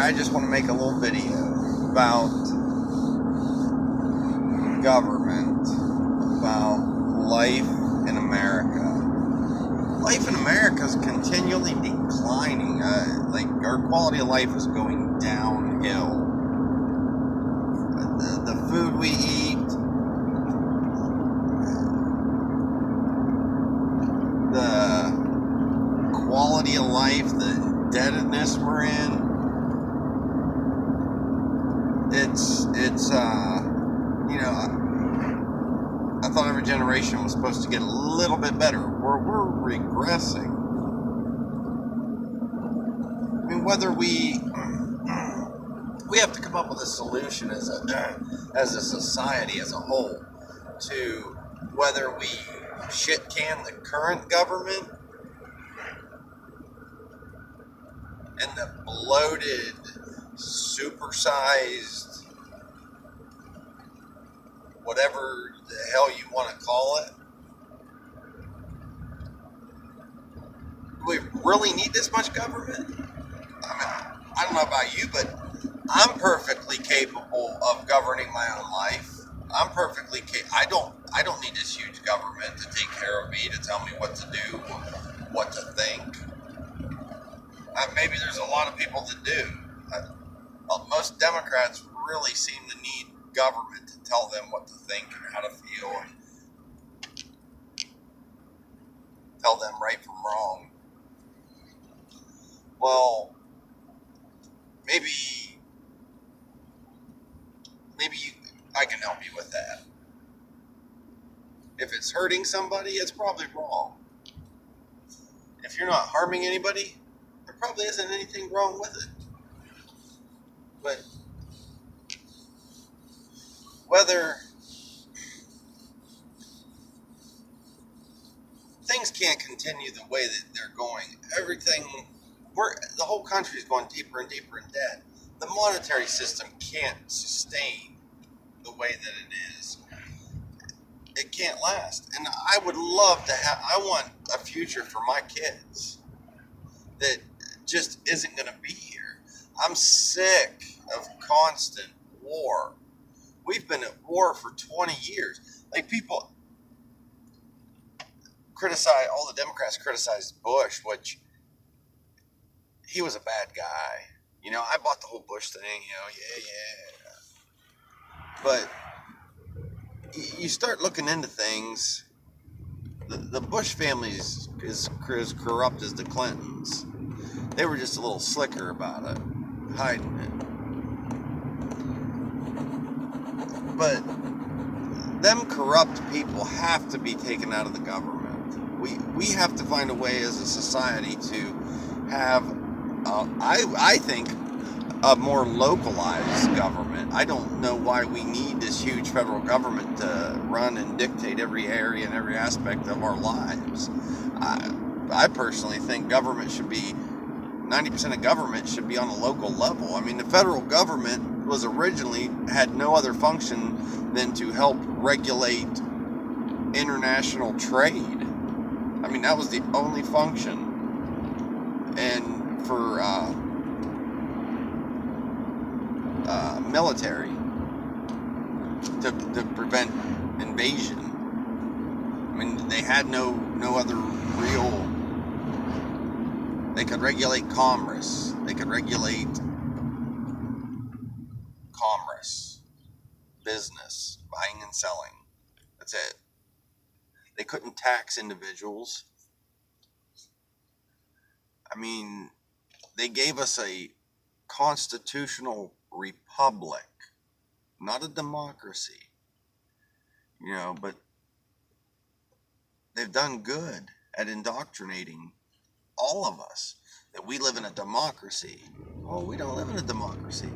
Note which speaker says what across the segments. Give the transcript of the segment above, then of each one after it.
Speaker 1: I just want to make a little video about government, about life in America. Life in America is continually declining. Like, our quality of life is going downhill. The food we eat, the quality of life, the indebtedness we're in, it's you know, I thought every generation was supposed to get a little bit better. We're regressing. I mean, whether we have to come up with a solution as a society as a whole to whether we shit can the current government and the bloated, supersized, whatever the hell you want to call it. Do we really need this much government? I mean, I don't know about you, but I'm perfectly capable of governing my own life. I'm perfectly I don't need this huge government to take care of me, to tell me what to do, what to think. Maybe there's a lot of people that do. Most Democrats really seem to need government to tell them what to think and how to feel and tell them right from wrong. Well, maybe I can help you with that. If it's hurting somebody, it's probably wrong. If you're not harming anybody, there probably isn't anything wrong with it. But whether things can't continue the way that they're going, the whole country is going deeper and deeper in debt. The monetary system can't sustain the way that it is. It can't last. And I would love to I want a future for my kids that just isn't going to be here. I'm sick of constant war. We've been at war for 20 years. Like, people criticize, all the Democrats criticized Bush, which he was a bad guy. You know, I bought the whole Bush thing, yeah. But you start looking into things, the Bush family is as corrupt as the Clintons. They were just a little slicker about it, hiding it. But them corrupt people have to be taken out of the government. We have to find a way as a society to have, I think, a more localized government. I don't know why we need this huge federal government to run and dictate every area and every aspect of our lives. I personally think government should be, 90% of government should be on a local level. I mean, the federal government was originally had no other function than to help regulate international trade. I mean, that was the only function. And for military to prevent invasion. I mean, they had no other real. They could regulate commerce. They could regulate commerce, business, buying and selling. That's it. They couldn't tax individuals. I mean, they gave us a constitutional republic, not a democracy. You know, but they've done good at indoctrinating all of us that we live in a democracy. Oh, we don't live in a democracy.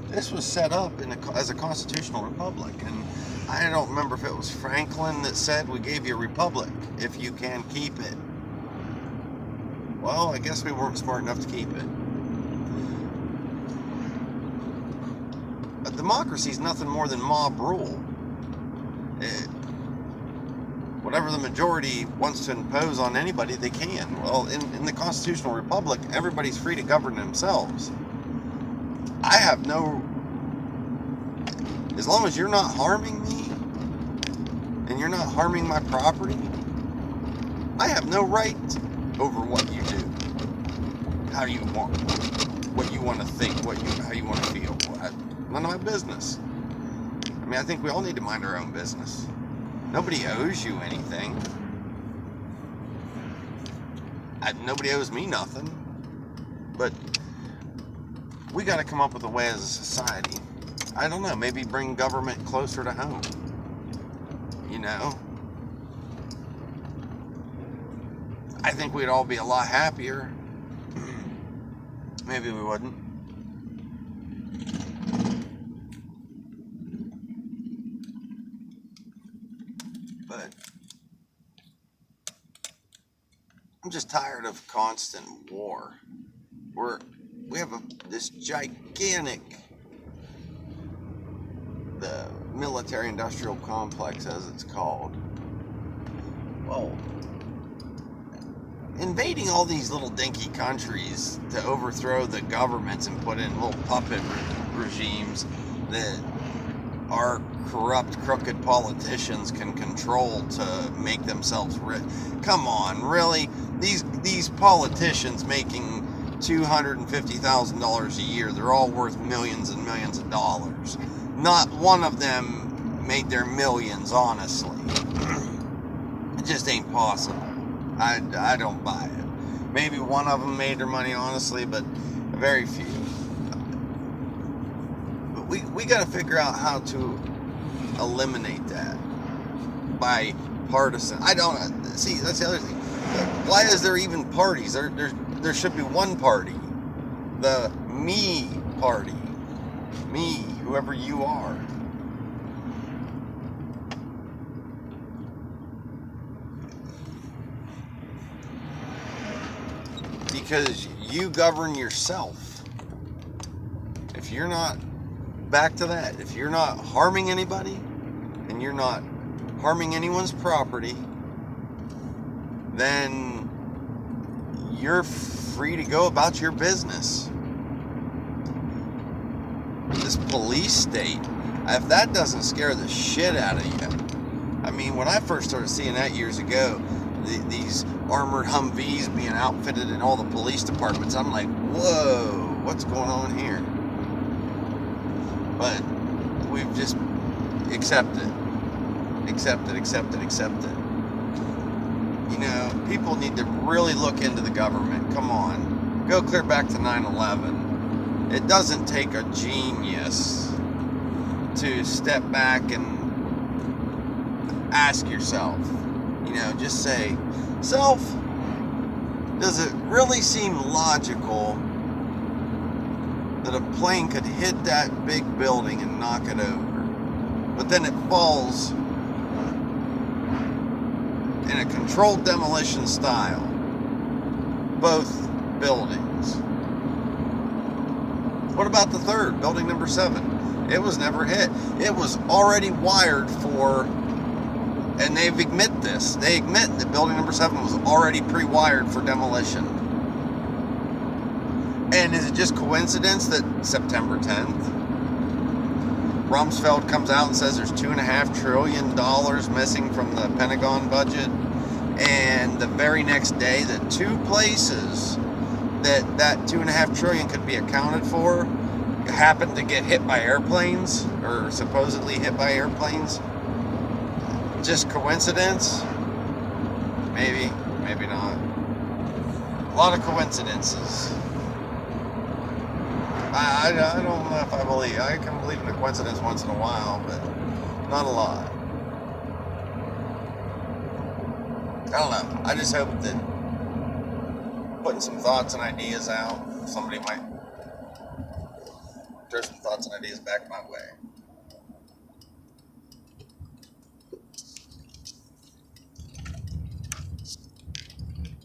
Speaker 1: This was set up as a constitutional republic, and I don't remember if it was Franklin that said, we gave you a republic if you can keep it. Well, I guess we weren't smart enough to keep it. A democracy is nothing more than mob rule. Whatever the majority wants to impose on anybody, they can. Well, in the constitutional republic, everybody's free to govern themselves. I have no, as long as you're not harming me and you're not harming my property, I have no right over what you do, how you want, what you want to think, how you want to feel. None of my business. I mean, I think we all need to mind our own business. Nobody owes you anything. Nobody owes me nothing. But we got to come up with a way as a society. I don't know, maybe bring government closer to home. You know? I think we'd all be a lot happier. Maybe we wouldn't. But I'm just tired of constant war. We have this gigantic, the military-industrial complex, as it's called. Well, invading all these little dinky countries to overthrow the governments and put in little puppet regimes that our corrupt, crooked politicians can control to make themselves rich. Come on, really? These politicians making $250,000 a year, they're all worth millions and millions of dollars. Not one of them made their millions, honestly. It just ain't possible. I don't buy it. Maybe one of them made their money, honestly, but very few. But we got to figure out how to eliminate that by partisan. I don't see. That's the other thing. Why is there even parties? There should be one party, the me party, me, whoever you are. Because you govern yourself. If you're not, back to that, if you're not harming anybody and you're not harming anyone's property, then you're free to go about your business. This police state, if that doesn't scare the shit out of you. I mean, when I first started seeing that years ago, these armored Humvees being outfitted in all the police departments, I'm like, whoa, what's going on here? But we've just accepted. You know, people need to really look into the government. Come on. Go clear back to 9/11. It doesn't take a genius to step back and ask yourself, you know, just say, self, does it really seem logical that a plane could hit that big building and knock it over, but then it falls in a controlled demolition style, both buildings? What about the third, building number 7? It was never hit. It was already wired for, and they admit this. They admit that building number 7 was already pre-wired for demolition. And is it just coincidence that September 10th, Rumsfeld comes out and says there's $2.5 trillion missing from the Pentagon budget, and the very next day, the two places that $2.5 trillion could be accounted for happened to get hit by airplanes, or supposedly hit by airplanes? Just coincidence? Maybe, maybe not. A lot of coincidences. I don't know if I believe. I can believe in a coincidence once in a while, but not a lot. I don't know. I just hope that putting some thoughts and ideas out, somebody might throw some thoughts and ideas back my way.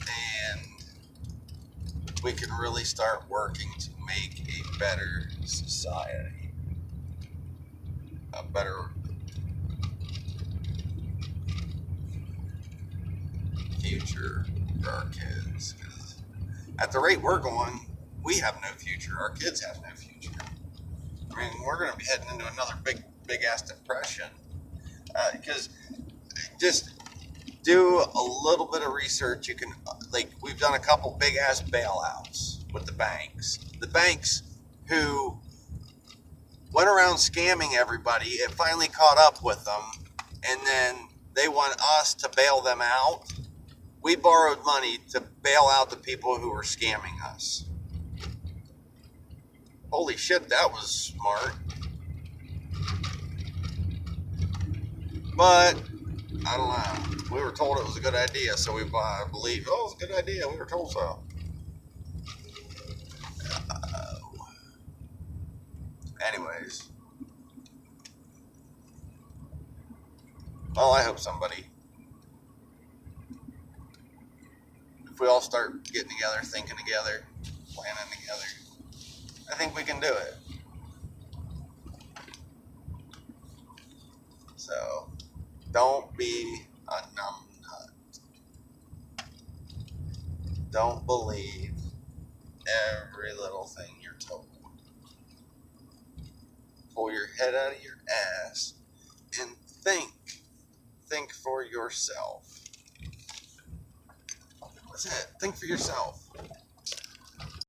Speaker 1: And we can really start working to make a better society, a better future for our kids. Because at the rate we're going, we have no future. Our kids have no future. I mean, we're going to be heading into another big ass depression. Because just do a little bit of research. You can, like, we've done a couple big ass bailouts with the banks. The banks who went around scamming everybody, it finally caught up with them, and then they want us to bail them out. We borrowed money to bail out the people who were scamming us. Holy shit, that was smart. But I don't know. We were told it was a good idea, so we believe, oh, it's a good idea. We were told so. Anyways. Well, I hope somebody, if we all start getting together, thinking together, planning together, I think we can do it. So, don't be a numb nut. Don't believe every little thing you're told. Pull your head out of your ass and think. Think for yourself. That's it. Think for yourself.